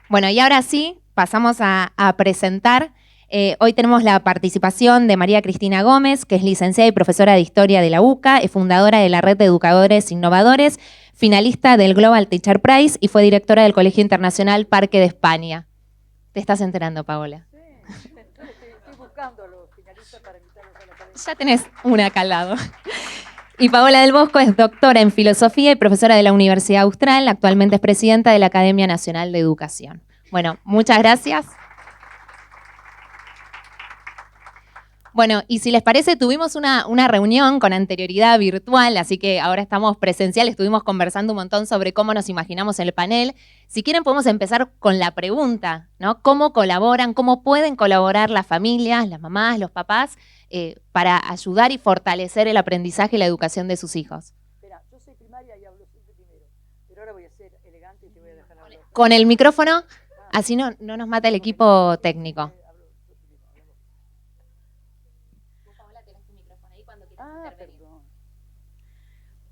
Bueno, y ahora sí, pasamos a presentar. Hoy tenemos la participación de María Cristina Gómez, que es licenciada y profesora de Historia de la UCA, es fundadora de la Red de Educadores Innovadores, finalista del Global Teacher Prize y fue directora del Colegio Internacional Parque de España. ¿Te estás enterando, Paola? Sí, estoy buscando a los finalistas para invitarlos a la academia. Ya tenés una acá al lado. Y Paola del Bosco es doctora en Filosofía y profesora de la Universidad Austral, actualmente es presidenta de la Academia Nacional de Educación. Bueno, muchas gracias. Bueno, y si les parece, tuvimos una reunión con anterioridad virtual, así que ahora estamos presencial, estuvimos conversando un montón sobre cómo nos imaginamos el panel. Si quieren podemos empezar con la pregunta, ¿no? ¿Cómo colaboran, cómo pueden colaborar las familias, las mamás, los papás, para ayudar y fortalecer el aprendizaje y la educación de sus hijos? Espera, yo soy primaria y hablo siempre primero, pero ahora voy a ser elegante y te voy a dejar hablar. Con el micrófono, así no nos mata el equipo técnico.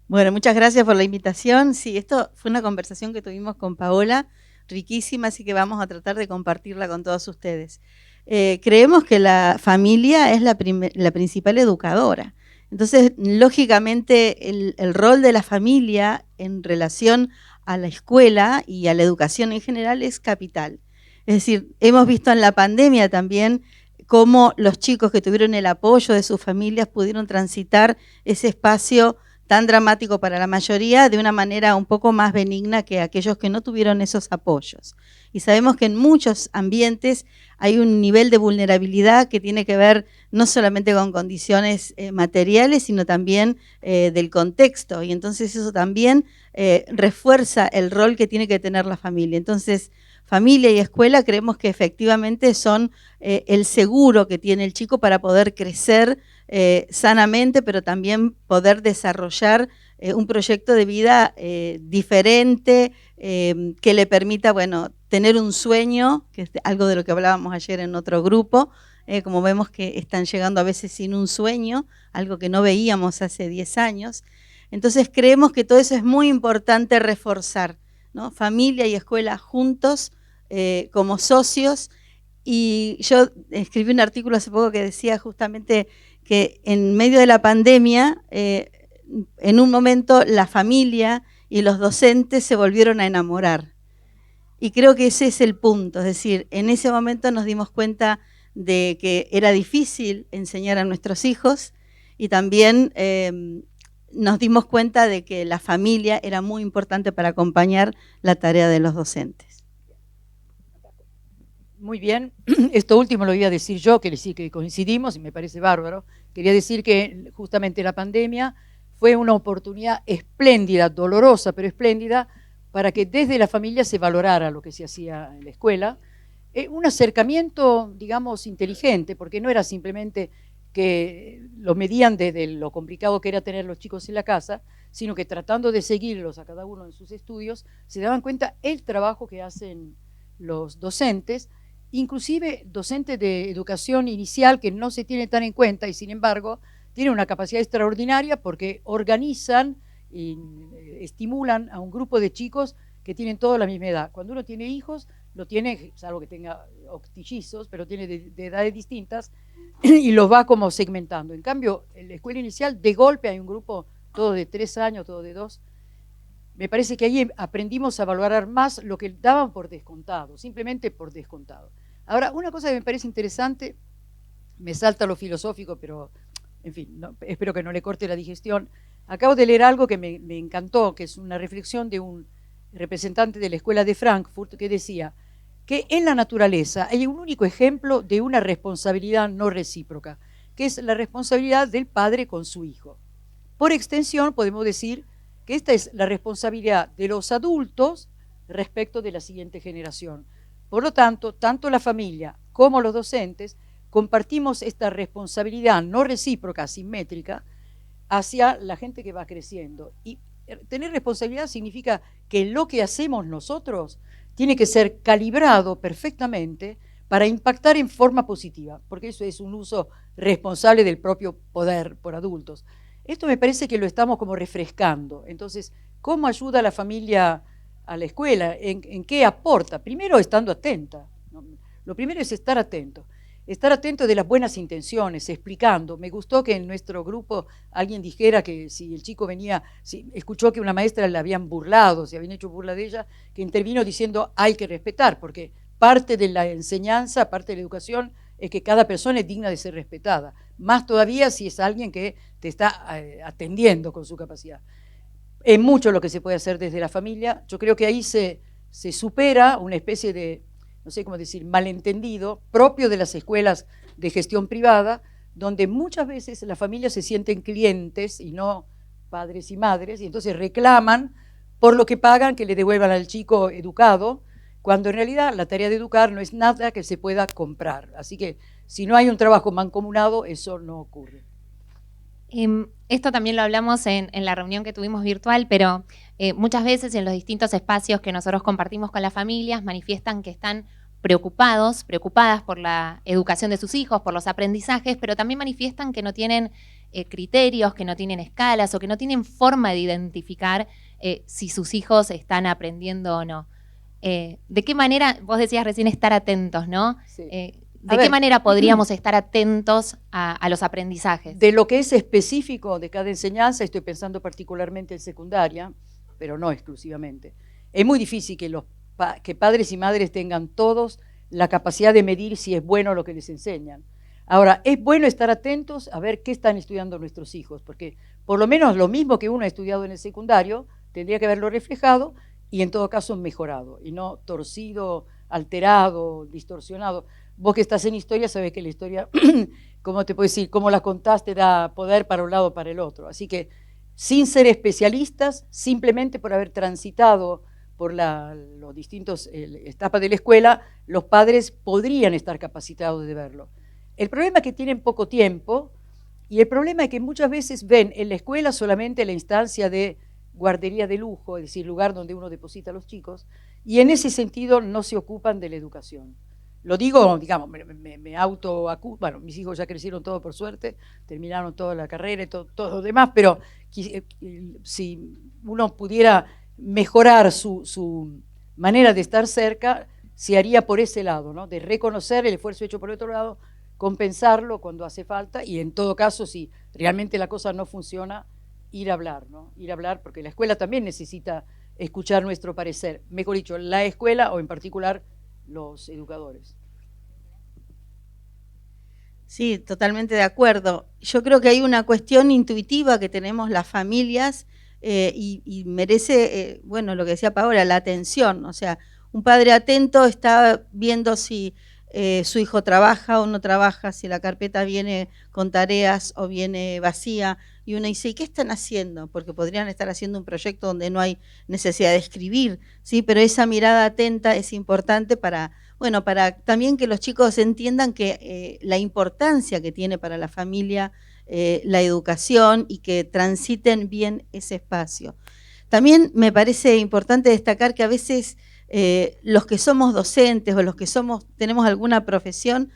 Bueno, muchas gracias por la invitación. Sí, esto fue una conversación que tuvimos con Paola, riquísima, así que vamos a tratar de compartirla con todos ustedes. Creemos que la familia es la principal educadora. Entonces, lógicamente, el rol de la familia en relación a la escuela y a la educación en general es capital. Es decir, hemos visto en la pandemia también cómo los chicos que tuvieron el apoyo de sus familias pudieron transitar ese espacio tan dramático para la mayoría de una manera un poco más benigna que aquellos que no tuvieron esos apoyos. Y sabemos que en muchos ambientes hay un nivel de vulnerabilidad que tiene que ver no solamente con condiciones materiales, sino también del contexto. Y entonces eso también refuerza el rol que tiene que tener la familia. Entonces, familia y escuela creemos que efectivamente son el seguro que tiene el chico para poder crecer sanamente, pero también poder desarrollar un proyecto de vida diferente, que le permita, bueno, tener un sueño, que es algo de lo que hablábamos ayer en otro grupo, como vemos que están llegando a veces sin un sueño, algo que no veíamos hace 10 años. Entonces creemos que todo eso es muy importante reforzar, ¿no? Familia y escuela juntos, como socios. Y yo escribí un artículo hace poco que decía justamente que en medio de la pandemia, en un momento la familia y los docentes se volvieron a enamorar. Y creo que ese es el punto, es decir, en ese momento nos dimos cuenta de que era difícil enseñar a nuestros hijos y también nos dimos cuenta de que la familia era muy importante para acompañar la tarea de los docentes. Muy bien, esto último lo iba a decir yo, que sí que coincidimos y me parece bárbaro. Quería decir que justamente la pandemia fue una oportunidad espléndida, dolorosa, pero espléndida, para que desde la familia se valorara lo que se hacía en la escuela. Un acercamiento, digamos, inteligente, porque no era simplemente que lo medían desde lo complicado que era tener los chicos en la casa, sino que tratando de seguirlos a cada uno en sus estudios, se daban cuenta el trabajo que hacen los docentes, inclusive docentes de educación inicial que no se tienen tan en cuenta y sin embargo tienen una capacidad extraordinaria porque organizan y estimulan a un grupo de chicos que tienen toda la misma edad. Cuando uno tiene hijos, lo tiene, salvo que tenga octillizos, pero tiene de edades distintas y los va como segmentando. En cambio, en la escuela inicial, de golpe hay un grupo, todo de 3 años, todo de 2. Me parece que ahí aprendimos a valorar más lo que daban por descontado, simplemente por descontado. Ahora, una cosa que me parece interesante, me salta lo filosófico, pero en fin, no, espero que no le corte la digestión. Acabo de leer algo que me encantó, que es una reflexión de un representante de la Escuela de Frankfurt, que decía que en la naturaleza hay un único ejemplo de una responsabilidad no recíproca, que es la responsabilidad del padre con su hijo. Por extensión, podemos decir que esta es la responsabilidad de los adultos respecto de la siguiente generación. Por lo tanto, tanto la familia como los docentes compartimos esta responsabilidad no recíproca, asimétrica, hacia la gente que va creciendo. Y tener responsabilidad significa que lo que hacemos nosotros tiene que ser calibrado perfectamente para impactar en forma positiva, porque eso es un uso responsable del propio poder por adultos. Esto me parece que lo estamos como refrescando. Entonces, ¿cómo ayuda a la familia a la escuela, en qué aporta. Primero, estando atenta, ¿no? Lo primero es estar atento de las buenas intenciones, explicando. Me gustó que en nuestro grupo alguien dijera que si el chico venía, si escuchó que una maestra le habían burlado, se habían hecho burla de ella, que intervino diciendo hay que respetar, porque parte de la enseñanza, parte de la educación, es que cada persona es digna de ser respetada. Más todavía si es alguien que te está atendiendo con su capacidad. Es mucho lo que se puede hacer desde la familia. Yo creo que ahí se supera una especie de, no sé cómo decir, malentendido propio de las escuelas de gestión privada, donde muchas veces las familias se sienten clientes y no padres y madres, y entonces reclaman por lo que pagan que le devuelvan al chico educado, cuando en realidad la tarea de educar no es nada que se pueda comprar. Así que si no hay un trabajo mancomunado, eso no ocurre. Esto también lo hablamos en la reunión que tuvimos virtual, pero muchas veces en los distintos espacios que nosotros compartimos con las familias manifiestan que están preocupadas por la educación de sus hijos, por los aprendizajes, pero también manifiestan que no tienen criterios, que no tienen escalas o que no tienen forma de identificar si sus hijos están aprendiendo o no. ¿De qué manera, vos decías recién estar atentos, ¿no? Sí. ¿De qué manera podríamos estar atentos a los aprendizajes? De lo que es específico de cada enseñanza, estoy pensando particularmente en secundaria, pero no exclusivamente. Es muy difícil que padres y madres tengan todos la capacidad de medir si es bueno lo que les enseñan. Ahora, es bueno estar atentos a ver qué están estudiando nuestros hijos, porque por lo menos lo mismo que uno ha estudiado en el secundario, tendría que haberlo reflejado y en todo caso mejorado, y no torcido, alterado, distorsionado. Vos que estás en historia sabés que la historia, ¿cómo te puedo decir? Cómo la contás te da poder para un lado o para el otro. Así que sin ser especialistas, simplemente por haber transitado por los distintos etapas de la escuela, los padres podrían estar capacitados de verlo. El problema es que tienen poco tiempo y el problema es que muchas veces ven en la escuela solamente la instancia de guardería de lujo, es decir, lugar donde uno deposita a los chicos, y en ese sentido no se ocupan de la educación. Lo digo, digamos, me autoacuso, bueno, mis hijos ya crecieron todos por suerte, terminaron toda la carrera y todo lo demás, pero si uno pudiera mejorar su manera de estar cerca, se haría por ese lado, ¿no? De reconocer el esfuerzo hecho por el otro lado, compensarlo cuando hace falta y en todo caso, si realmente la cosa no funciona, ir a hablar, ¿no? Ir a hablar, porque la escuela también necesita escuchar nuestro parecer, mejor dicho, la escuela o en particular los educadores. Sí, totalmente de acuerdo. Yo creo que hay una cuestión intuitiva que tenemos las familias y merece, bueno, lo que decía Paola, la atención. O sea, un padre atento está viendo si su hijo trabaja o no trabaja, si la carpeta viene con tareas o viene vacía. Y uno dice, ¿y qué están haciendo? Porque podrían estar haciendo un proyecto donde no hay necesidad de escribir, ¿sí? Pero esa mirada atenta es importante para, bueno, para también que los chicos entiendan que la importancia que tiene para la familia la educación y que transiten bien ese espacio. También me parece importante destacar que a veces los que somos docentes o los que tenemos alguna profesión,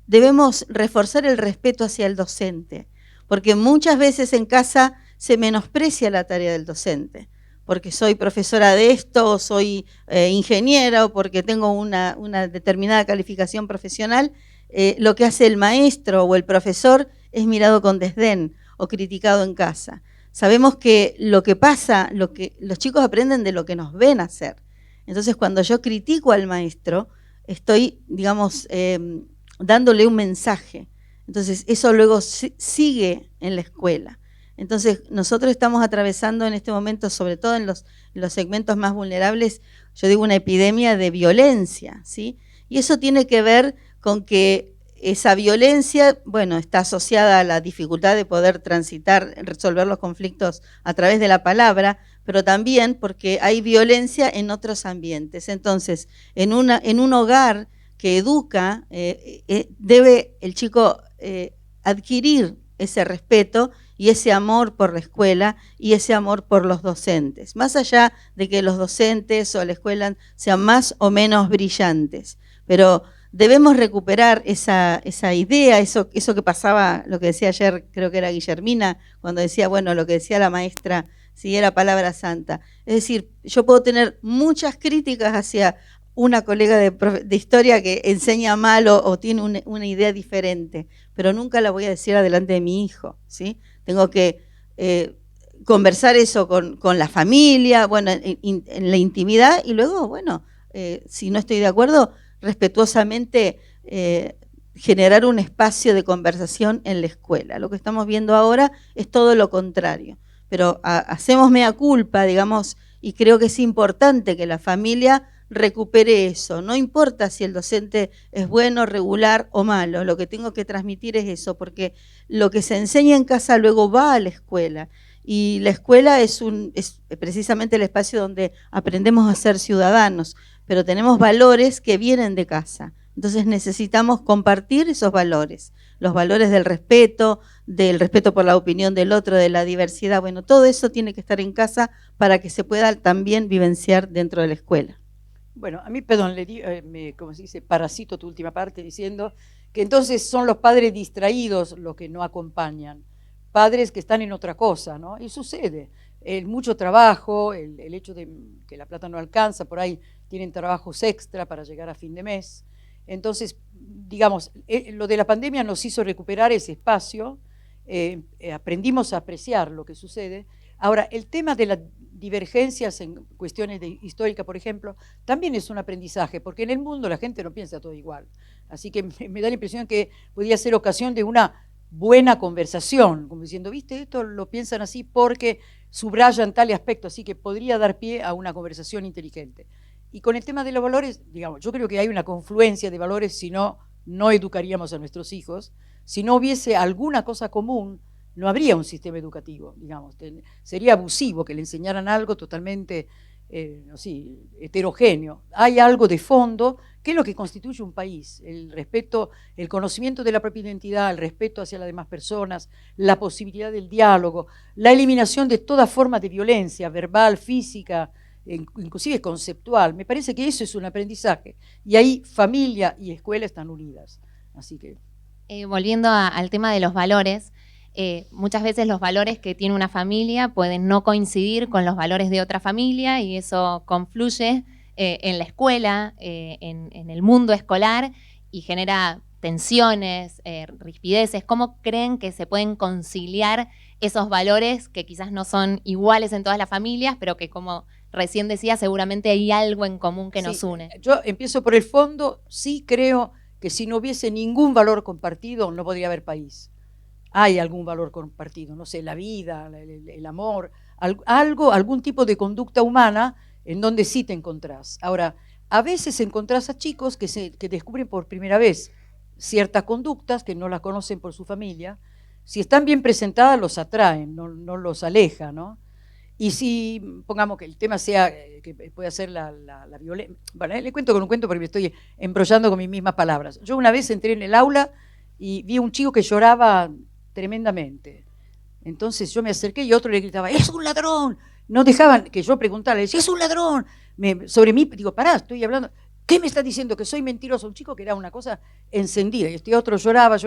debemos reforzar el respeto hacia el docente. Porque muchas veces en casa se menosprecia la tarea del docente, porque soy profesora de esto, o soy ingeniera, o porque tengo una determinada calificación profesional, lo que hace el maestro o el profesor es mirado con desdén o criticado en casa. Sabemos que lo que pasa, los chicos aprenden de lo que nos ven hacer. Entonces, cuando yo critico al maestro, estoy, digamos, dándole un mensaje. Entonces, eso luego sigue en la escuela. Entonces, nosotros estamos atravesando en este momento, sobre todo en los segmentos más vulnerables, yo digo una epidemia de violencia, ¿sí? Y eso tiene que ver con que esa violencia, bueno, está asociada a la dificultad de poder transitar, resolver los conflictos a través de la palabra, pero también porque hay violencia en otros ambientes. Entonces, en un hogar que educa, debe el chico adquirir ese respeto y ese amor por la escuela y ese amor por los docentes, más allá de que los docentes o la escuela sean más o menos brillantes, pero debemos recuperar esa idea, eso que pasaba, lo que decía ayer, creo que era Guillermina, cuando decía, bueno, lo que decía la maestra sigue la palabra santa. Es decir, yo puedo tener muchas críticas hacia una colega de historia que enseña mal o tiene una idea diferente, pero nunca la voy a decir adelante de mi hijo, ¿sí? Tengo que conversar eso con la familia, bueno, en la intimidad, y luego, bueno, si no estoy de acuerdo, respetuosamente generar un espacio de conversación en la escuela. Lo que estamos viendo ahora es todo lo contrario, pero hacemos mea culpa, digamos, y creo que es importante que la familia recupere eso. No importa si el docente es bueno, regular o malo, lo que tengo que transmitir es eso, porque lo que se enseña en casa luego va a la escuela. Y la escuela es precisamente el espacio donde aprendemos a ser ciudadanos, pero tenemos valores que vienen de casa. Entonces necesitamos compartir esos valores, los valores del respeto por la opinión del otro, de la diversidad. Bueno, todo eso tiene que estar en casa para que se pueda también vivenciar dentro de la escuela. Bueno, a mí, perdón, como se dice, parasito tu última parte diciendo que entonces son los padres distraídos los que no acompañan, padres que están en otra cosa, ¿no? Y sucede, mucho trabajo, el hecho de que la plata no alcanza, por ahí tienen trabajos extra para llegar a fin de mes. Entonces, digamos, lo de la pandemia nos hizo recuperar ese espacio, aprendimos a apreciar lo que sucede. Ahora, el tema de las divergencias en cuestiones históricas, por ejemplo, también es un aprendizaje, porque en el mundo la gente no piensa todo igual. Así que me da la impresión que podría ser ocasión de una buena conversación, como diciendo, viste, esto lo piensan así porque subrayan tal aspecto, así que podría dar pie a una conversación inteligente. Y con el tema de los valores, digamos, yo creo que hay una confluencia de valores, si no, no educaríamos a nuestros hijos. Si no hubiese alguna cosa común, no habría un sistema educativo, digamos. Sería abusivo que le enseñaran algo totalmente heterogéneo. Hay algo de fondo, que es lo que constituye un país: el respeto, el conocimiento de la propia identidad, el respeto hacia las demás personas, la posibilidad del diálogo, la eliminación de toda forma de violencia, verbal, física, inclusive conceptual. Me parece que eso es un aprendizaje, y ahí familia y escuela están unidas. Así que volviendo al tema de los valores, muchas veces los valores que tiene una familia pueden no coincidir con los valores de otra familia, y eso confluye en la escuela, en el mundo escolar, y genera tensiones, rispideces. ¿Cómo creen que se pueden conciliar esos valores que quizás no son iguales en todas las familias, pero que, como recién decía, seguramente hay algo en común que nos une? Yo empiezo por el fondo. Sí creo que si no hubiese ningún valor compartido, no podría haber país. Hay algún valor compartido, no sé, la vida, el amor, algún tipo de conducta humana en donde sí te encontrás. Ahora, a veces encontrás a chicos que descubren por primera vez ciertas conductas que no las conocen por su familia. Si están bien presentadas, los atraen, no los aleja, ¿no? Y si, pongamos que el tema sea, que puede ser la violencia. Bueno, le cuento con un cuento porque me estoy embrollando con mis mismas palabras. Yo una vez entré en el aula y vi a un chico que lloraba tremendamente. Entonces yo me acerqué y otro le gritaba, ¡es un ladrón! No dejaban que yo preguntara, le decía, ¡es un ladrón! Sobre mí, digo, pará, estoy hablando. ¿Qué me está diciendo? Que soy mentiroso. Un chico que era una cosa encendida. Y este otro lloraba.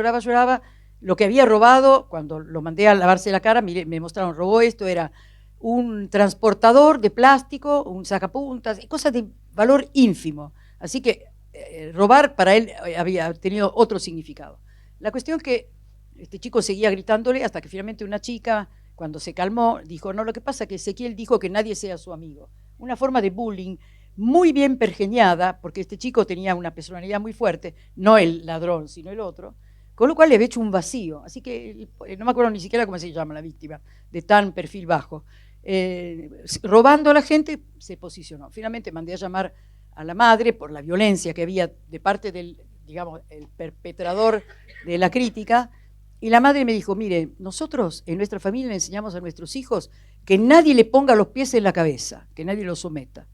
Lo que había robado, cuando lo mandé a lavarse la cara, me mostraron, robó esto, era un transportador de plástico, un sacapuntas, cosas de valor ínfimo. Así que robar para él había tenido otro significado. La cuestión es que este chico seguía gritándole hasta que finalmente una chica, cuando se calmó, dijo, no, lo que pasa es que Ezequiel dijo que nadie sea su amigo. Una forma de bullying muy bien pergeñada, porque este chico tenía una personalidad muy fuerte, no el ladrón, sino el otro, con lo cual le había hecho un vacío. Así que no me acuerdo ni siquiera cómo se llama la víctima, de tan perfil bajo. Robando a la gente, se posicionó. Finalmente mandé a llamar a la madre por la violencia que había de parte del, digamos, el perpetrador de la crítica, y la madre me dijo, mire, nosotros en nuestra familia le enseñamos a nuestros hijos que nadie le ponga los pies en la cabeza, que nadie los someta.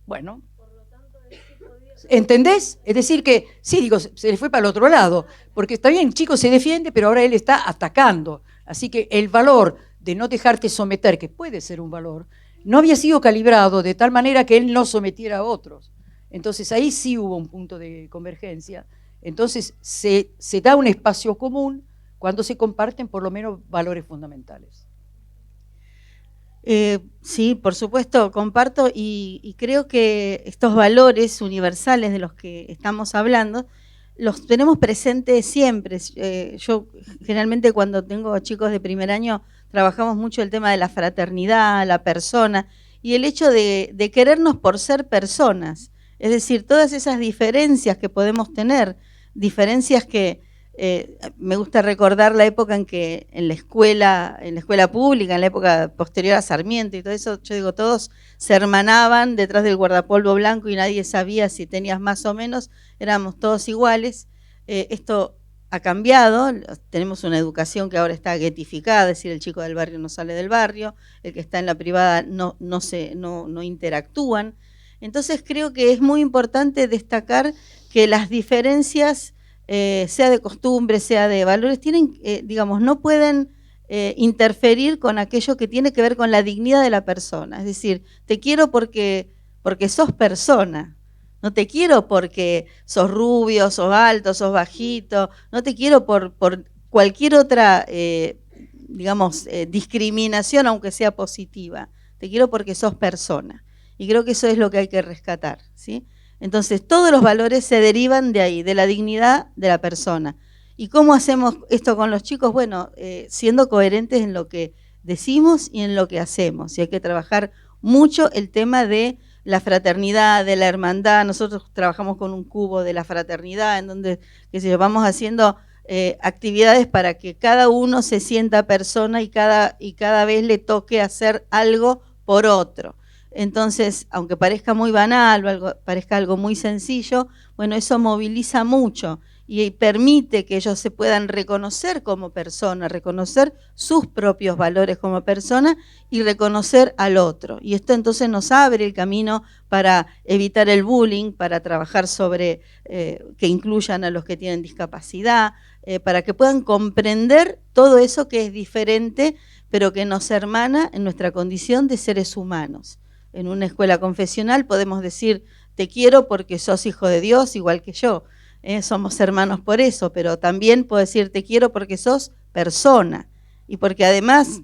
Bueno, ¿entendés? Es decir que, sí, digo, se le fue para el otro lado, porque está bien, el chico se defiende, pero ahora él está atacando. Así que el valor de no dejarte someter, que puede ser un valor, no había sido calibrado de tal manera que él no sometiera a otros. Entonces ahí sí hubo un punto de convergencia. Entonces se da un espacio común cuando se comparten por lo menos valores fundamentales. Sí, por supuesto, comparto y creo que estos valores universales de los que estamos hablando los tenemos presentes siempre. Yo generalmente cuando tengo chicos de primer año trabajamos mucho el tema de la fraternidad, la persona y el hecho de querernos por ser personas. Es decir, todas esas diferencias que podemos tener, diferencias que me gusta recordar la época en que en la escuela pública, en la época posterior a Sarmiento y todo eso, yo digo, todos se hermanaban detrás del guardapolvo blanco y nadie sabía si tenías más o menos, éramos todos iguales. Esto ha cambiado, tenemos una educación que ahora está guetificada, es decir, el chico del barrio no sale del barrio, el que está en la privada no interactúan. Entonces creo que es muy importante destacar que las diferencias, sea de costumbre, sea de valores, tienen, digamos, no pueden interferir con aquello que tiene que ver con la dignidad de la persona. Es decir, te quiero porque sos persona, no te quiero porque sos rubio, sos alto, sos bajito, no te quiero por cualquier otra, digamos, discriminación, aunque sea positiva. Te quiero porque sos persona. Y creo que eso es lo que hay que rescatar, ¿sí? Entonces, todos los valores se derivan de ahí, de la dignidad de la persona. ¿Y cómo hacemos esto con los chicos? Bueno, siendo coherentes en lo que decimos y en lo que hacemos. Y hay que trabajar mucho el tema de la fraternidad, de la hermandad. Nosotros trabajamos con un cubo de la fraternidad, en donde, qué sé yo, vamos haciendo actividades para que cada uno se sienta persona y cada vez le toque hacer algo por otro. Entonces, aunque parezca muy banal o parezca algo muy sencillo, bueno, eso moviliza mucho y permite que ellos se puedan reconocer como persona, reconocer sus propios valores como persona y reconocer al otro. Y esto entonces nos abre el camino para evitar el bullying, para trabajar sobre que incluyan a los que tienen discapacidad, para que puedan comprender todo eso que es diferente, pero que nos hermana en nuestra condición de seres humanos. En una escuela confesional podemos decir, te quiero porque sos hijo de Dios, igual que yo. Somos hermanos por eso, pero también puedo decir, te quiero porque sos persona. Y porque además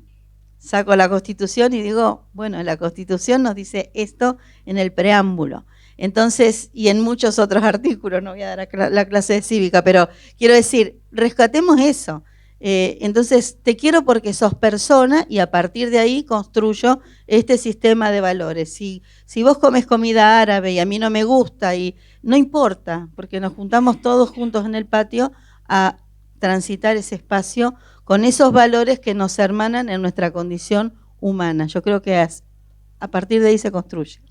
saco la Constitución y digo, bueno, la Constitución nos dice esto en el preámbulo. Entonces, y en muchos otros artículos, no voy a dar la clase de cívica, pero quiero decir, rescatemos eso. Entonces, te quiero porque sos persona y a partir de ahí construyo este sistema de valores. Si vos comes comida árabe y a mí no me gusta, y no importa, porque nos juntamos todos juntos en el patio a transitar ese espacio con esos valores que nos hermanan en nuestra condición humana. Yo creo que a partir de ahí se construye.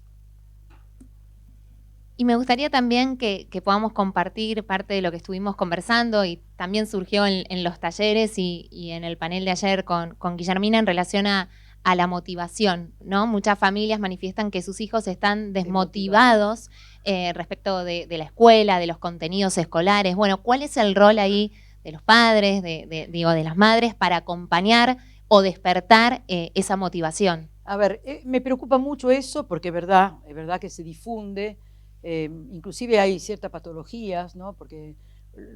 Y me gustaría también que podamos compartir parte de lo que estuvimos conversando y también surgió en los talleres y en el panel de ayer con Guillermina en relación a la motivación, ¿no? Muchas familias manifiestan que sus hijos están desmotivados respecto de la escuela, de los contenidos escolares. Bueno, ¿cuál es el rol ahí de los padres, de las madres para acompañar o despertar esa motivación? A ver, me preocupa mucho eso porque es verdad que se difunde. Inclusive hay ciertas patologías, ¿no? Porque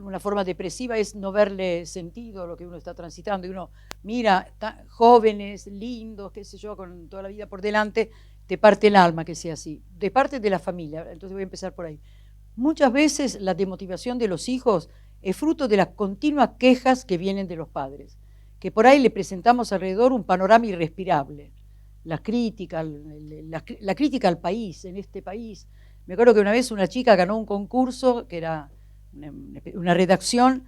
una forma depresiva es no verle sentido a lo que uno está transitando y uno mira jóvenes, lindos, qué sé yo, con toda la vida por delante, te parte el alma que sea así, de parte de la familia. Entonces voy a empezar por ahí. Muchas veces la desmotivación de los hijos es fruto de las continuas quejas que vienen de los padres, que por ahí le presentamos alrededor un panorama irrespirable, la crítica al país, en este país. Me acuerdo que una vez una chica ganó un concurso que era una redacción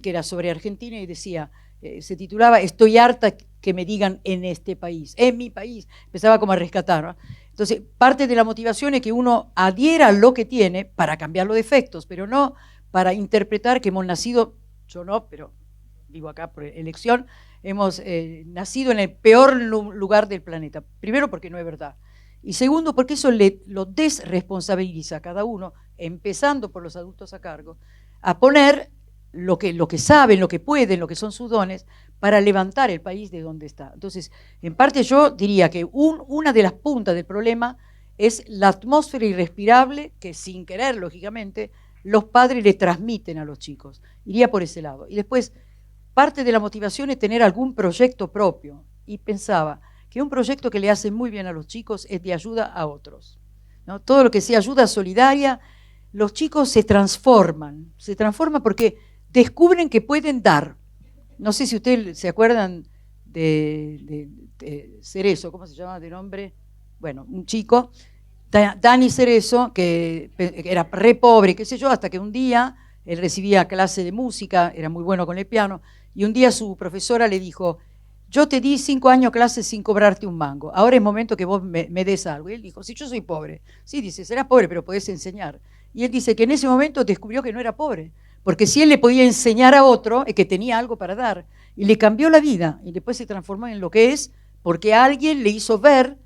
que era sobre Argentina y decía, se titulaba Estoy harta que me digan en este país, en mi país. Empezaba como a rescatar, ¿no? Entonces, parte de la motivación es que uno adhiera a lo que tiene para cambiar los defectos, pero no para interpretar que hemos nacido, yo no, pero digo acá por elección, hemos nacido en el peor lugar del planeta. Primero porque no es verdad. Y segundo, porque eso lo desresponsabiliza a cada uno, empezando por los adultos a cargo, a poner lo que saben, lo que pueden, lo que son sus dones, para levantar el país de donde está. Entonces, en parte yo diría que una de las puntas del problema es la atmósfera irrespirable que, sin querer, lógicamente, los padres le transmiten a los chicos. Iría por ese lado. Y después, parte de la motivación es tener algún proyecto propio. Y pensaba, que un proyecto que le hace muy bien a los chicos es de ayuda a otros, ¿no? Todo lo que sea ayuda solidaria, los chicos se transforman porque descubren que pueden dar. No sé si ustedes se acuerdan de Cerezo, ¿cómo se llama de nombre? Bueno, un chico, Dani Cerezo, que era re pobre, qué sé yo, hasta que un día él recibía clase de música, era muy bueno con el piano, y un día su profesora le dijo: yo te di 5 años clases sin cobrarte un mango, ahora es momento que vos me des algo. Y él dijo: si yo soy pobre. Sí, dice, serás pobre, pero podés enseñar. Y él dice que en ese momento descubrió que no era pobre, porque si él le podía enseñar a otro, es que tenía algo para dar. Y le cambió la vida, y después se transformó en lo que es, porque alguien le hizo ver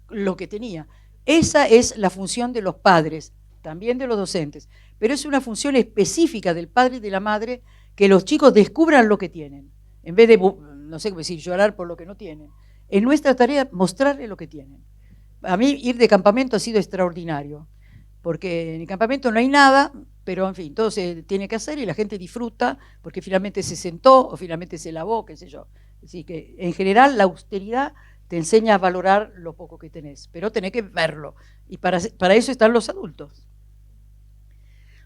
lo que tenía. Esa es la función de los padres, también de los docentes, pero es una función específica del padre y de la madre, que los chicos descubran lo que tienen, en vez de, no sé cómo decir, llorar por lo que no tienen. Es nuestra tarea mostrarles lo que tienen. A mí ir de campamento ha sido extraordinario, porque en el campamento no hay nada, pero en fin, todo se tiene que hacer y la gente disfruta, porque finalmente se sentó o finalmente se lavó, qué sé yo. Así que en general la austeridad te enseña a valorar lo poco que tenés, pero tenés que verlo, y para eso están los adultos.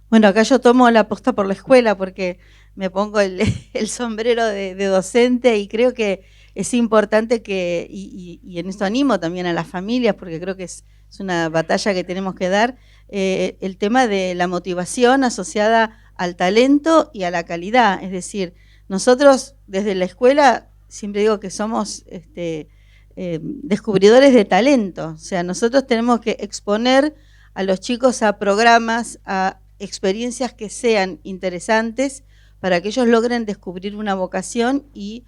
Bueno, acá yo tomo la posta por la escuela porque me pongo el sombrero de docente, y creo que es importante que, y en esto animo también a las familias, porque creo que es una batalla que tenemos que dar, el tema de la motivación asociada al talento y a la calidad. Es decir, nosotros desde la escuela siempre digo que somos descubridores de talento. O sea, nosotros tenemos que exponer a los chicos a programas, a experiencias que sean interesantes para que ellos logren descubrir una vocación y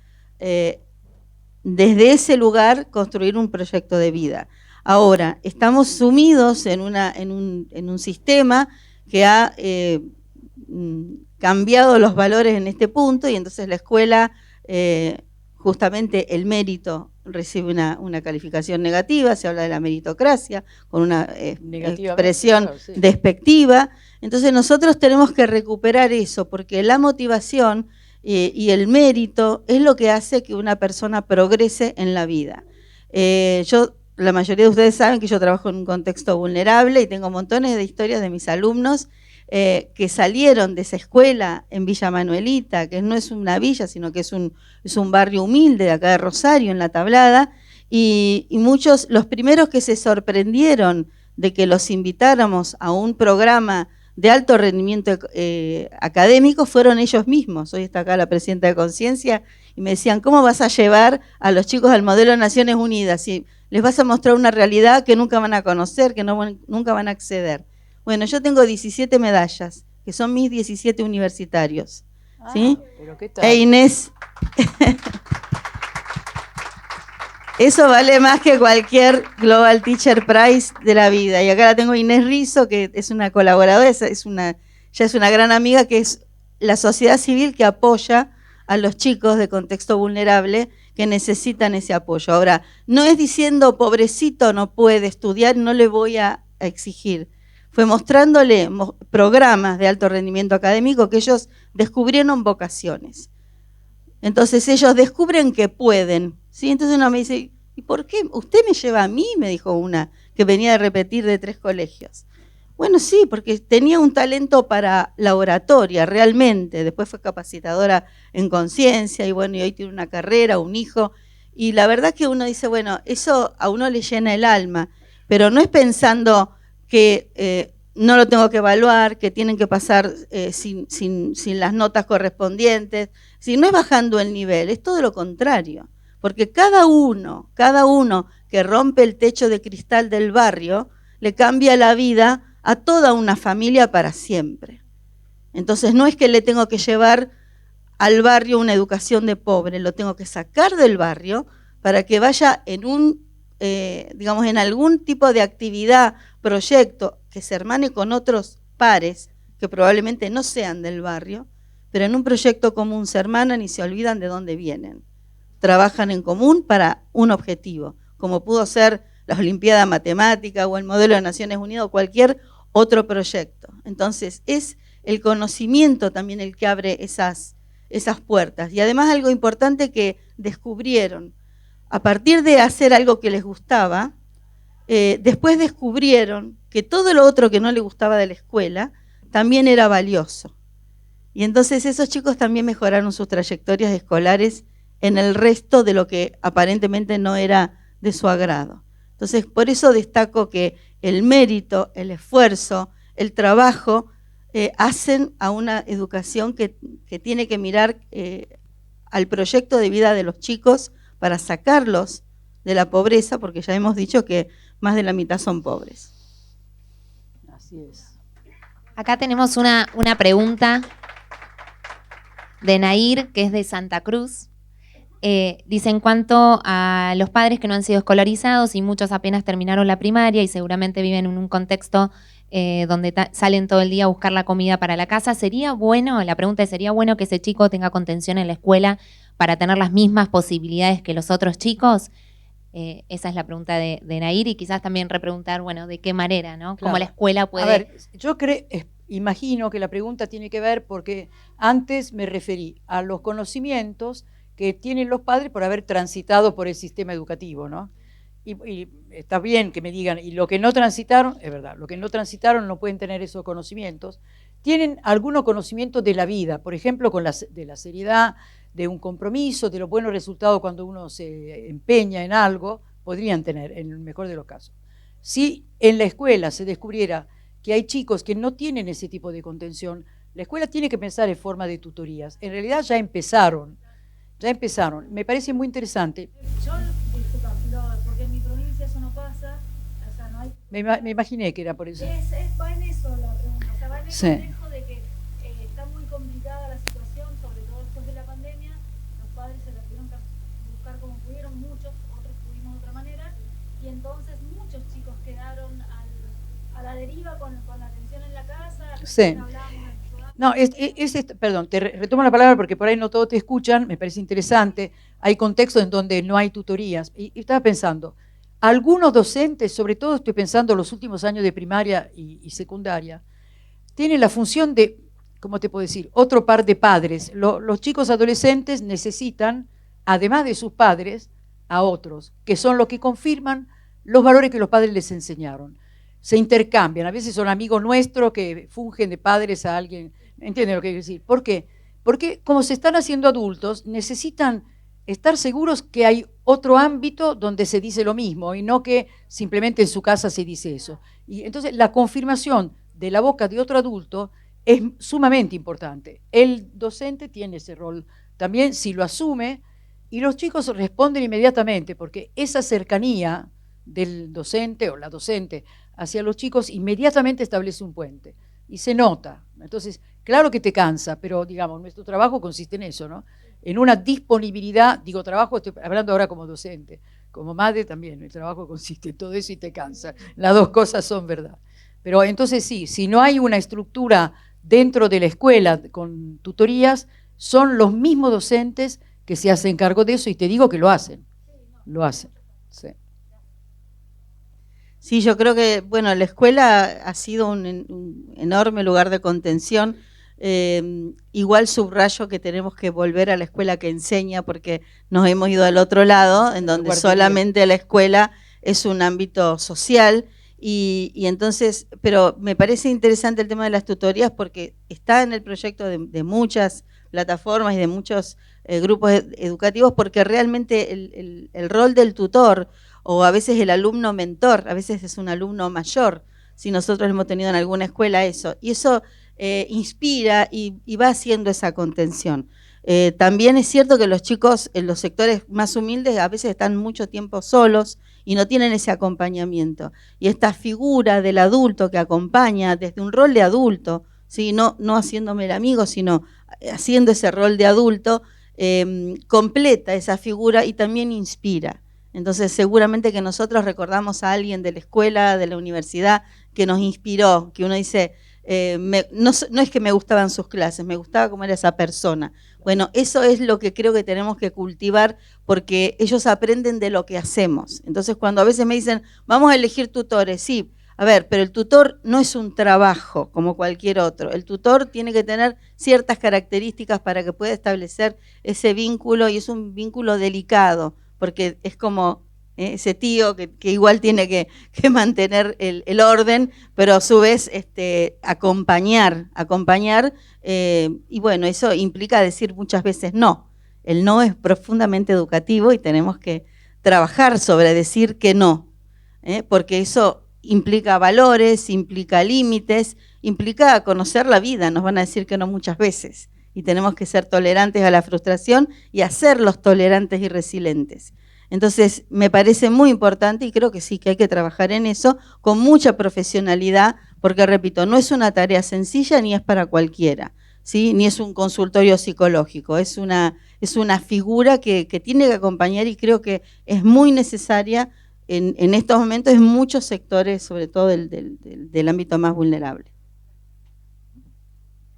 desde ese lugar construir un proyecto de vida. Ahora, estamos sumidos en un sistema que ha cambiado los valores en este punto, y entonces la escuela, justamente el mérito recibe una calificación negativa, se habla de la meritocracia, con una expresión despectiva. Entonces nosotros tenemos que recuperar eso, porque la motivación y el mérito es lo que hace que una persona progrese en la vida. La mayoría de ustedes saben que yo trabajo en un contexto vulnerable y tengo montones de historias de mis alumnos que salieron de esa escuela en Villa Manuelita, que no es una villa, sino que es un barrio humilde de acá de Rosario, en La Tablada, y muchos, los primeros que se sorprendieron de que los invitáramos a un programa de alto rendimiento académico fueron ellos mismos. Hoy está acá la presidenta de Conciencia y me decían: ¿cómo vas a llevar a los chicos al modelo de Naciones Unidas si les vas a mostrar una realidad que nunca van a conocer, que nunca van a acceder? Bueno, yo tengo 17 medallas, que son mis 17 universitarios. ¿Sí? Pero ¿qué tal? Inés, eso vale más que cualquier Global Teacher Prize de la vida. Y acá la tengo Inés Rizzo, que es una colaboradora, ya es una gran amiga, que es la sociedad civil que apoya a los chicos de contexto vulnerable que necesitan ese apoyo. Ahora, no es diciendo pobrecito no puede estudiar, no le voy a exigir. Fue mostrándole programas de alto rendimiento académico que ellos descubrieron vocaciones. Entonces ellos descubren que pueden, ¿sí? Entonces uno me dice: ¿y por qué usted me lleva a mí? Me dijo una que venía de repetir de 3 colegios. Bueno, sí, porque tenía un talento para la oratoria, realmente. Después fue capacitadora en Conciencia y bueno, y hoy tiene una carrera, un hijo. Y la verdad que uno dice, bueno, eso a uno le llena el alma, pero no es pensando que no lo tengo que evaluar, que tienen que pasar sin las notas correspondientes. Si no es bajando el nivel, es todo lo contrario. Porque cada uno que rompe el techo de cristal del barrio le cambia la vida a toda una familia para siempre. Entonces no es que le tengo que llevar al barrio una educación de pobre, lo tengo que sacar del barrio para que vaya en en algún tipo de actividad, proyecto, que se hermane con otros pares que probablemente no sean del barrio, pero en un proyecto común se hermanan y se olvidan de dónde vienen. Trabajan en común para un objetivo, como pudo ser la Olimpiada Matemática o el modelo de Naciones Unidas o cualquier otro proyecto. Entonces es el conocimiento también el que abre esas puertas. Y además algo importante que descubrieron: a partir de hacer algo que les gustaba, después descubrieron que todo lo otro que no les gustaba de la escuela también era valioso. Y entonces esos chicos también mejoraron sus trayectorias escolares en el resto de lo que aparentemente no era de su agrado. Entonces, por eso destaco que el mérito, el esfuerzo, el trabajo hacen a una educación que tiene que mirar al proyecto de vida de los chicos para sacarlos de la pobreza, porque ya hemos dicho que más de la mitad son pobres. Así es. Acá tenemos una pregunta de Nair, que es de Santa Cruz. Dice, en cuanto a los padres que no han sido escolarizados y muchos apenas terminaron la primaria y seguramente viven en un contexto donde salen todo el día a buscar la comida para la casa, ¿sería bueno, la pregunta es, ¿sería bueno que ese chico tenga contención en la escuela para tener las mismas posibilidades que los otros chicos? Esa es la pregunta de Nair, y quizás también repreguntar, bueno, ¿de qué manera, no? Claro. ¿Cómo la escuela puede...? A ver, yo imagino que la pregunta tiene que ver porque antes me referí a los conocimientos que tienen los padres por haber transitado por el sistema educativo, ¿no? Y está bien que me digan, y lo que no transitaron, es verdad, lo que no transitaron no pueden tener esos conocimientos. Tienen algunos conocimientos de la vida, por ejemplo, de la seriedad, de un compromiso, de los buenos resultados cuando uno se empeña en algo, podrían tener, en el mejor de los casos. Si en la escuela se descubriera que hay chicos que no tienen ese tipo de contención, la escuela tiene que pensar en forma de tutorías. En realidad ya empezaron. Me parece muy interesante. Yo, disculpa, porque en mi provincia eso no pasa, o sea, no hay... Me imaginé que era por eso. Va en eso la pregunta, o sea, va en el Sí. contexto de que está muy complicada la situación, sobre todo después de la pandemia. Los padres se la tuvieron que buscar como pudieron, muchos, otros pudimos de otra manera, y entonces muchos chicos quedaron a la deriva con la atención en la casa. Sí. No, perdón, te retomo la palabra porque por ahí no todos te escuchan, me parece interesante. Hay contextos en donde no hay tutorías. Y estaba pensando, algunos docentes, sobre todo estoy pensando en los últimos años de primaria y secundaria, tienen la función de, ¿cómo te puedo decir?, otro par de padres. Los chicos adolescentes necesitan, además de sus padres, a otros, que son los que confirman los valores que los padres les enseñaron. Se intercambian, a veces son amigos nuestros que fungen de padres a alguien. ¿Entienden lo que quiero decir? ¿Por qué? Porque como se están haciendo adultos, necesitan estar seguros que hay otro ámbito donde se dice lo mismo y no que simplemente en su casa se dice eso. Y entonces la confirmación de la boca de otro adulto es sumamente importante. El docente tiene ese rol también si lo asume, y los chicos responden inmediatamente porque esa cercanía del docente o la docente hacia los chicos inmediatamente establece un puente y se nota. Entonces, claro que te cansa, pero digamos, nuestro trabajo consiste en eso, ¿no? En una disponibilidad, digo trabajo, estoy hablando ahora como docente, como madre también, el trabajo consiste en todo eso y te cansa. Las dos cosas son verdad. Pero entonces sí, si no hay una estructura dentro de la escuela con tutorías, son los mismos docentes que se hacen cargo de eso y te digo que lo hacen. Lo hacen, sí. Sí, yo creo que, bueno, la escuela ha sido un enorme lugar de contención. Igual subrayo que tenemos que volver a la escuela que enseña, porque nos hemos ido al otro lado, en donde solamente la escuela es un ámbito social. Y entonces, pero me parece interesante el tema de las tutorías porque está en el proyecto de muchas plataformas y de muchos grupos educativos, porque realmente el rol del tutor, o a veces el alumno mentor, a veces es un alumno mayor, si nosotros hemos tenido en alguna escuela eso, y eso inspira y va haciendo esa contención. También es cierto que los chicos en los sectores más humildes a veces están mucho tiempo solos y no tienen ese acompañamiento. Y esta figura del adulto que acompaña desde un rol de adulto, ¿sí? no haciéndome el amigo, sino haciendo ese rol de adulto, completa esa figura y también inspira. Entonces seguramente que nosotros recordamos a alguien de la escuela, de la universidad, que nos inspiró, que uno dice, no es que me gustaban sus clases, me gustaba cómo era esa persona. Bueno, eso es lo que creo que tenemos que cultivar, porque ellos aprenden de lo que hacemos. Entonces cuando a veces me dicen, vamos a elegir tutores, sí, a ver, pero el tutor no es un trabajo como cualquier otro. El tutor tiene que tener ciertas características para que pueda establecer ese vínculo, y es un vínculo delicado, porque es como ese tío que igual tiene que mantener el orden, pero a su vez acompañar, y bueno, eso implica decir muchas veces no. El no es profundamente educativo y tenemos que trabajar sobre decir que no, porque eso implica valores, implica límites, implica conocer la vida. Nos van a decir que no muchas veces y tenemos que ser tolerantes a la frustración y hacerlos tolerantes y resilientes. Entonces, me parece muy importante y creo que sí, que hay que trabajar en eso con mucha profesionalidad, porque, repito, no es una tarea sencilla ni es para cualquiera, ¿sí? Ni es un consultorio psicológico, es una figura que tiene que acompañar y creo que es muy necesaria en estos momentos en muchos sectores, sobre todo del ámbito más vulnerable.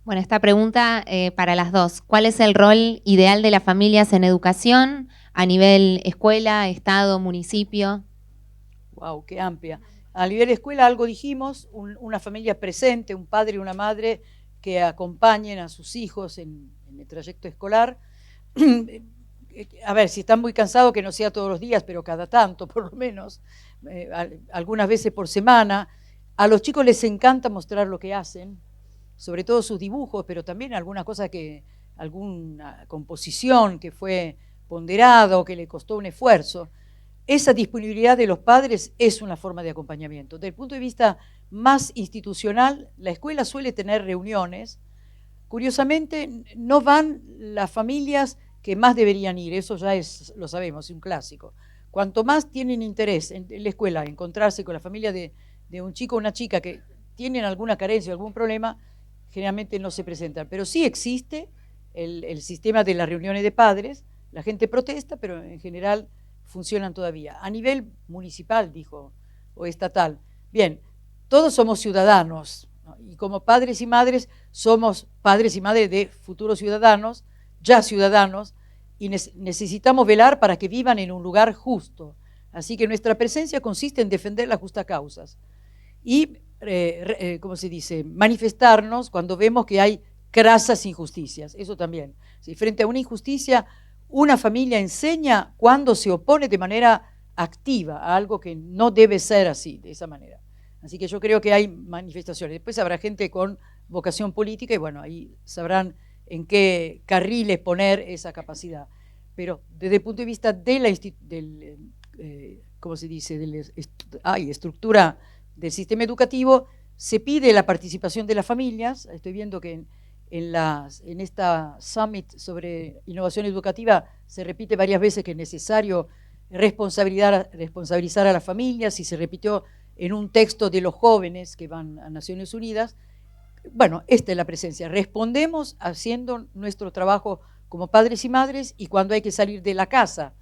Bueno, esta pregunta para las dos. ¿Cuál es el rol ideal de las familias en educación a nivel escuela, estado, municipio? Wow, qué amplia. A nivel escuela algo dijimos, una familia presente, un padre y una madre que acompañen a sus hijos en el trayecto escolar. A ver, si están muy cansados, que no sea todos los días, pero cada tanto, por lo menos, algunas veces por semana. A los chicos les encanta mostrar lo que hacen, sobre todo sus dibujos, pero también alguna composición que fue ponderada o que le costó un esfuerzo. Esa disponibilidad de los padres es una forma de acompañamiento. Desde el punto de vista más institucional, la escuela suele tener reuniones. Curiosamente, no van las familias que más deberían ir, eso ya lo sabemos, es un clásico. Cuanto más tienen interés en la escuela, encontrarse con la familia de un chico o una chica que tienen alguna carencia o algún problema, generalmente no se presentan. Pero sí existe el sistema de las reuniones de padres, la gente protesta, pero en general funcionan todavía. A nivel municipal, dijo, o estatal, bien, todos somos ciudadanos, ¿no? Y como padres y madres somos padres y madres de futuros ciudadanos, ya ciudadanos, y necesitamos velar para que vivan en un lugar justo. Así que nuestra presencia consiste en defender las justas causas y, ¿cómo se dice?, manifestarnos cuando vemos que hay crasas injusticias, eso también. Si frente a una injusticia, una familia enseña cuando se opone de manera activa a algo que no debe ser así, de esa manera. Así que yo creo que hay manifestaciones. Después habrá gente con vocación política y bueno, ahí sabrán en qué carriles poner esa capacidad. Pero desde el punto de vista de la ¿cómo se dice?, de la estructura del sistema educativo, se pide la participación de las familias. Estoy viendo que en esta Summit sobre innovación educativa se repite varias veces que es necesario responsabilizar a las familias, y se repitió en un texto de los jóvenes que van a Naciones Unidas. Bueno, esta es la presencia. Respondemos haciendo nuestro trabajo como padres y madres, y cuando hay que salir de la casa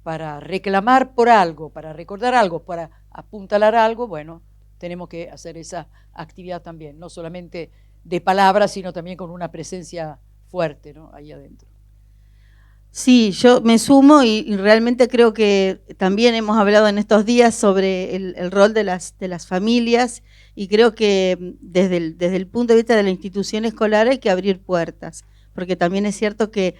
para reclamar por algo, para recordar algo, para apuntalar algo, bueno, tenemos que hacer esa actividad también, no solamente de palabras, sino también con una presencia fuerte, ¿no?, ahí adentro. Sí, yo me sumo y realmente creo que también hemos hablado en estos días sobre el rol de las familias, y creo que desde el punto de vista de la institución escolar hay que abrir puertas, porque también es cierto que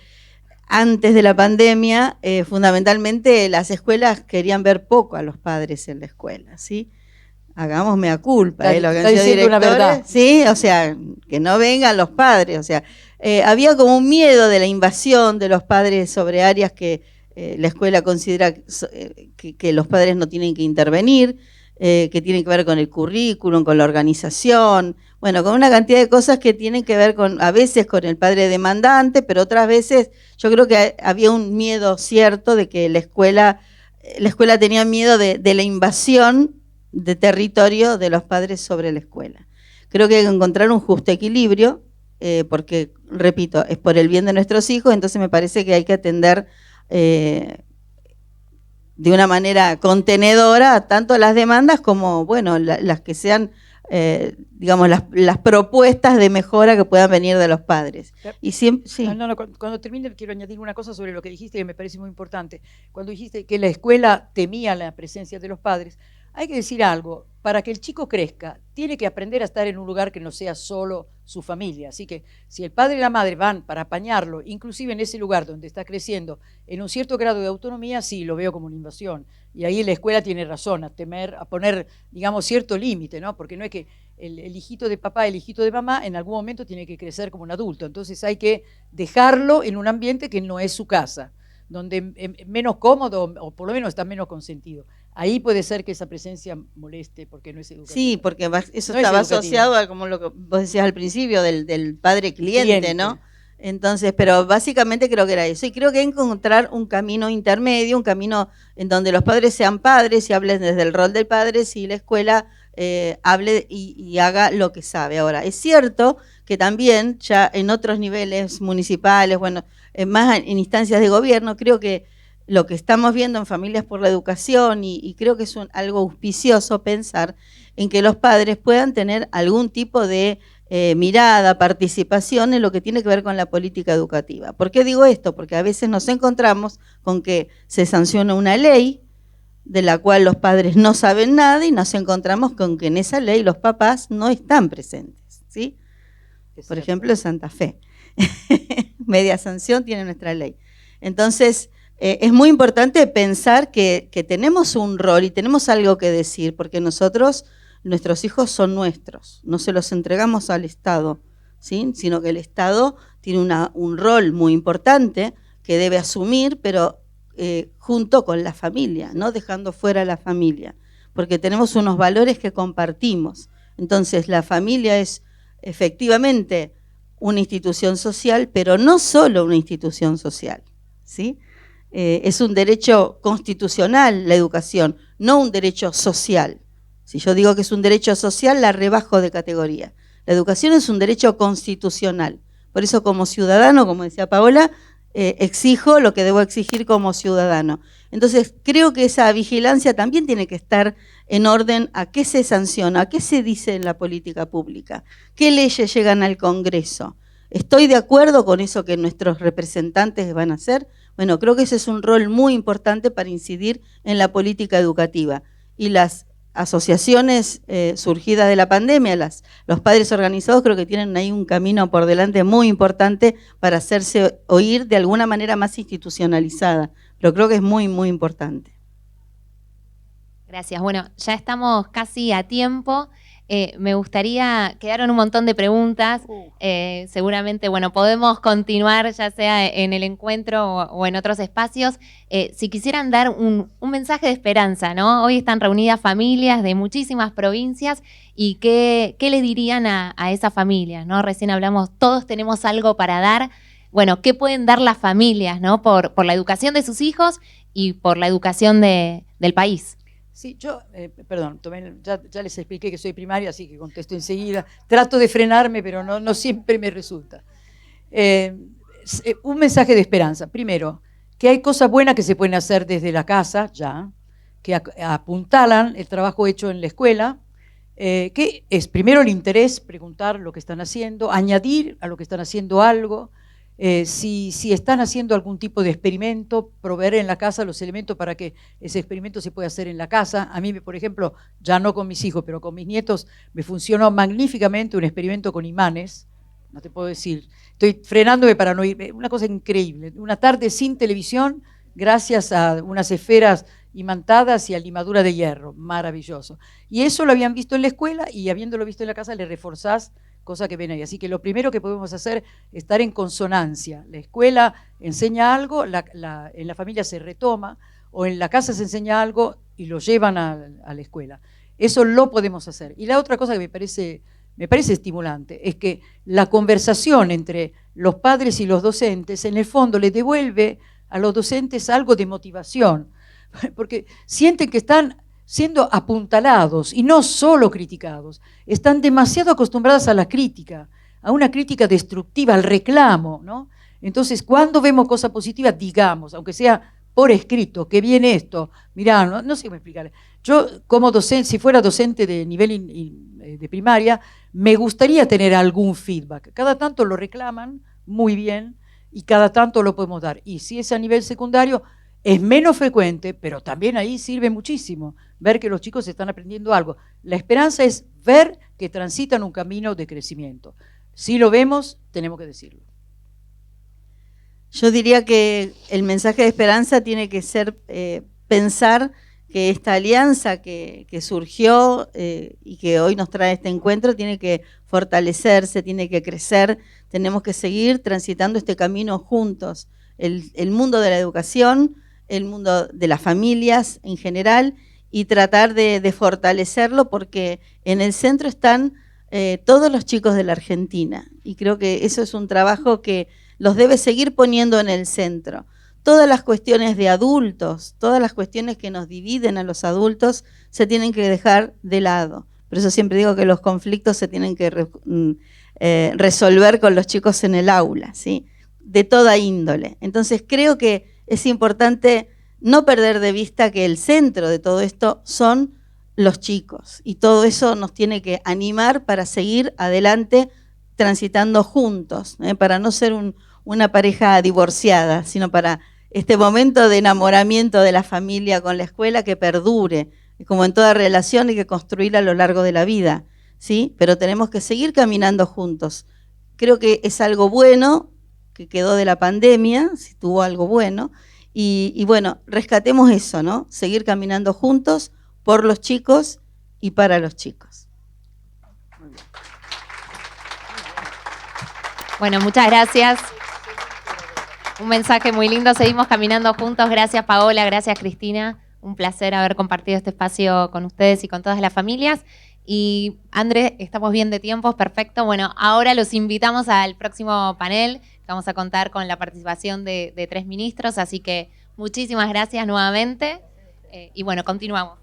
antes de la pandemia fundamentalmente las escuelas querían ver poco a los padres en la escuela, ¿sí? Hagamos mea culpa, lo que han sido directores, una verdad. Sí, o sea, que no vengan los padres, o sea, había como un miedo de la invasión de los padres sobre áreas que la escuela considera que los padres no tienen que intervenir, que tienen que ver con el currículum, con la organización, bueno, con una cantidad de cosas que tienen que ver a veces con el padre demandante, pero otras veces yo creo que había un miedo cierto de que la escuela tenía miedo de la invasión de territorio de los padres sobre la escuela. Creo que hay que encontrar un justo equilibrio, porque, repito, es por el bien de nuestros hijos, entonces me parece que hay que atender de una manera contenedora tanto las demandas como, bueno, las que sean, digamos, las propuestas de mejora que puedan venir de los padres. Y siempre, sí. Cuando termine quiero añadir una cosa sobre lo que dijiste que me parece muy importante. Cuando dijiste que la escuela temía la presencia de los padres, hay que decir algo: para que el chico crezca, tiene que aprender a estar en un lugar que no sea solo su familia. Así que si el padre y la madre van para apañarlo, inclusive en ese lugar donde está creciendo, en un cierto grado de autonomía, sí, lo veo como una invasión. Y ahí la escuela tiene razón, a temer, a poner, digamos, cierto límite, ¿no? Porque no es que el hijito de papá, el hijito de mamá, en algún momento tiene que crecer como un adulto. Entonces hay que dejarlo en un ambiente que no es su casa, donde es menos cómodo o por lo menos está menos consentido. Ahí puede ser que esa presencia moleste porque no es educativa. Sí, porque eso No estaba es educativa. asociado a como lo que vos decías al principio del padre cliente, ¿no? Entonces, pero básicamente creo que era eso. Y creo que hay que encontrar un camino intermedio, un camino en donde los padres sean padres y hablen desde el rol del padre, si la escuela hable y haga lo que sabe. Ahora, es cierto que también ya en otros niveles municipales, bueno, más en instancias de gobierno, creo que lo que estamos viendo en Familias por la Educación, y creo que es algo auspicioso pensar en que los padres puedan tener algún tipo de mirada, participación en lo que tiene que ver con la política educativa. ¿Por qué digo esto? Porque a veces nos encontramos con que se sanciona una ley de la cual los padres no saben nada y nos encontramos con que en esa ley los papás no están presentes, ¿sí? Por ejemplo, en Santa Fe. Media sanción tiene nuestra ley. Entonces, es muy importante pensar que tenemos un rol y tenemos algo que decir, porque nosotros, nuestros hijos son nuestros, no se los entregamos al Estado, ¿sí? Sino que el Estado tiene un rol muy importante que debe asumir, pero junto con la familia, no dejando fuera a la familia, porque tenemos unos valores que compartimos. Entonces, la familia es efectivamente una institución social, pero no solo una institución social, ¿sí? Es un derecho constitucional la educación, no un derecho social. Si yo digo que es un derecho social, la rebajo de categoría. La educación es un derecho constitucional. Por eso, como ciudadano, como decía Paola, exijo lo que debo exigir como ciudadano. Entonces, creo que esa vigilancia también tiene que estar en orden a qué se sanciona, a qué se dice en la política pública, qué leyes llegan al Congreso. ¿Estoy de acuerdo con eso que nuestros representantes van a hacer? Bueno, creo que ese es un rol muy importante para incidir en la política educativa. Y las asociaciones surgidas de la pandemia, los padres organizados, creo que tienen ahí un camino por delante muy importante para hacerse oír de alguna manera más institucionalizada. Pero creo que es muy, muy importante. Gracias. Bueno, ya estamos casi a tiempo. Me gustaría, quedaron un montón de preguntas, seguramente, bueno, podemos continuar ya sea en el encuentro o en otros espacios. Si quisieran dar un mensaje de esperanza, ¿no? Hoy están reunidas familias de muchísimas provincias y ¿qué les dirían a esas familias, ¿no? Recién hablamos, todos tenemos algo para dar. Bueno, ¿qué pueden dar las familias, ¿no? Por la educación de sus hijos y por la educación del país. Sí, yo, perdón, ya les expliqué que soy primaria, así que contesto enseguida. Trato de frenarme, pero no siempre me resulta. Un mensaje de esperanza. Primero, que hay cosas buenas que se pueden hacer desde la casa, ya, que apuntalan el trabajo hecho en la escuela, que es primero el interés, preguntar lo que están haciendo, añadir a lo que están haciendo algo. Si están haciendo algún tipo de experimento, proveer en la casa los elementos para que ese experimento se pueda hacer en la casa. A mí, por ejemplo, ya no con mis hijos, pero con mis nietos, me funcionó magníficamente un experimento con imanes. No te puedo decir, estoy frenándome para no ir, una cosa increíble. Una tarde sin televisión, gracias a unas esferas imantadas y a limadura de hierro, maravilloso. Y eso lo habían visto en la escuela y habiéndolo visto en la casa le reforzás cosa que ven ahí. Así que lo primero que podemos hacer es estar en consonancia. La escuela enseña algo, en la familia se retoma, o en la casa se enseña algo y lo llevan a la escuela. Eso lo podemos hacer. Y la otra cosa que me parece estimulante es que la conversación entre los padres y los docentes, en el fondo, le devuelve a los docentes algo de motivación, porque sienten que están siendo apuntalados y no solo criticados, están demasiado acostumbradas a la crítica, a una crítica destructiva, al reclamo, ¿no? Entonces, cuando vemos cosas positivas, digamos, aunque sea por escrito, que viene esto, mirá, no sé cómo explicarle. Yo, como docente, si fuera docente de nivel de primaria, me gustaría tener algún feedback. Cada tanto lo reclaman muy bien y cada tanto lo podemos dar. Y si es a nivel secundario, es menos frecuente, pero también ahí sirve muchísimo ver que los chicos están aprendiendo algo. La esperanza es ver que transitan un camino de crecimiento. Si lo vemos, tenemos que decirlo. Yo diría que el mensaje de esperanza tiene que ser pensar que esta alianza que surgió y que hoy nos trae este encuentro tiene que fortalecerse, tiene que crecer, tenemos que seguir transitando este camino juntos. El mundo de la educación, el mundo de las familias en general, y tratar de fortalecerlo, porque en el centro están todos los chicos de la Argentina, y creo que eso es un trabajo que los debe seguir poniendo en el centro. Todas las cuestiones de adultos, todas las cuestiones que nos dividen a los adultos se tienen que dejar de lado. Por eso siempre digo que los conflictos se tienen que resolver con los chicos en el aula, ¿sí? De toda índole. Entonces creo que es importante no perder de vista que el centro de todo esto son los chicos, y todo eso nos tiene que animar para seguir adelante transitando juntos, para no ser una pareja divorciada, sino para este momento de enamoramiento de la familia con la escuela que perdure. Como en toda relación hay que construirla a lo largo de la vida, ¿sí? Pero tenemos que seguir caminando juntos. Creo que es algo bueno que quedó de la pandemia, si tuvo algo bueno, y bueno, rescatemos eso, ¿no? Seguir caminando juntos por los chicos y para los chicos. Bueno, muchas gracias. Un mensaje muy lindo. Seguimos caminando juntos. Gracias, Paola. Gracias, Cristina. Un placer haber compartido este espacio con ustedes y con todas las familias. Y, André, estamos bien de tiempos. Perfecto. Bueno, ahora los invitamos al próximo panel. Vamos a contar con la participación de 3 ministros. Así que muchísimas gracias nuevamente. Y bueno, continuamos.